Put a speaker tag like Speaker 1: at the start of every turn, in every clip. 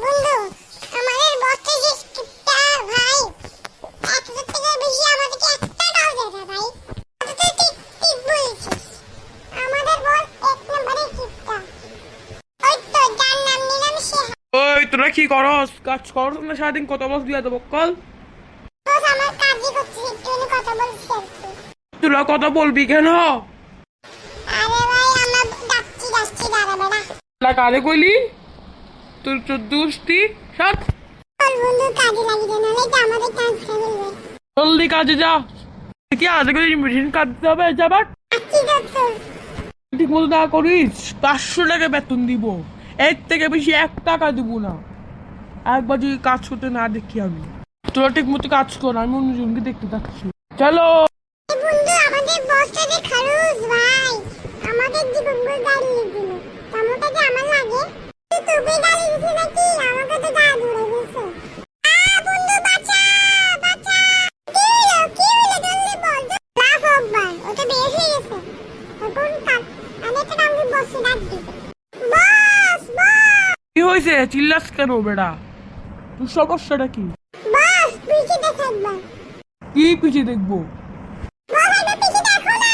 Speaker 1: বন্ধু, আমাদের বসে যে স্ক্রিপ্টার ভাই 1,000 টাকার বেশি আমাদেরকে একটা টাকাও দেয় না ভাই। তুই ঠিক ঠিক বলেছিস, আমাদের বস এক নম্বরে স্ক্রিপ্টার। ওই তো যার নাম নিলাম সে।
Speaker 2: ওই তোরা কি করস? কাজ কর না সারাদিন, কত বস দিয়ে দেবো কল।
Speaker 1: বস আমার কাজই করছে, একটু কথা বলছি আর কি।
Speaker 2: তোরা কথা বলবি কেন?
Speaker 1: আরে ভাই আমার যাচ্ছি দাঁড়াবে না।
Speaker 2: না কাজে কইলি তোর 14 সাত।
Speaker 1: বল বন্ধু কাজে লাগিয়ে দে, নাহলে তো আমাদের কাজ ফেলবে।
Speaker 2: জলদি কাজে যা। কি আজকে করে মেশিন কাটতে হবে যাবার।
Speaker 1: কি করছো?
Speaker 2: ঠিক মতো না করিস 500 টাকা বেতন দিব, এর থেকে বেশি 1 টাকা দিব না। একবার যদি কাজ করতে না দেখি আমি। তোরা ঠিক মতো কাজ কর, আমি অন্যজনকে দেখতে যাচ্ছি। চলো।
Speaker 1: বন্ধু আমাদের বসটা যে খারুস ভাই, আমাদের জীবনভর গাড়ি দিল। কেমনটা যে আমার লাগে। তুমি গাড়ি দিছি নাকি? আমাকে তো গা ধরে গেছে। বন্ধু বাঁচা বাঁচা। কি হলো জলদি বল। লাভ একবার, ও তো বের হয়ে গেছে। এখন আমি একটা কাউকে বসে ডাক দিই। বস বস
Speaker 2: কি হয়েছে? চিল্লাস কেন বেড়া? তোর সমস্যাটা কি?
Speaker 1: বস, পিছে দেখো একবার।
Speaker 2: কি পিছিয়ে দেখবো?
Speaker 1: বস একবার পিছে দেখো না।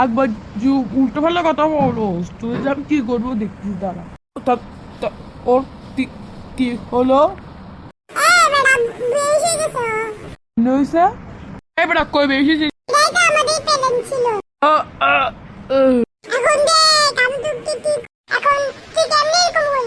Speaker 2: একবার যে উল্টো পাল্টা কথা বলো, তুই আমি কি করবো দেখছিস দাঁড়া। ওর কি হলো?
Speaker 1: ম্যাডাম বের হয়ে গেছে।
Speaker 2: নইছে এবার কই বেশি
Speaker 1: এটাই তো আমাদের প্ল্যান ছিল। এখন দেখ আমি তো ঠিক এখন ঠিক এমনি এরকম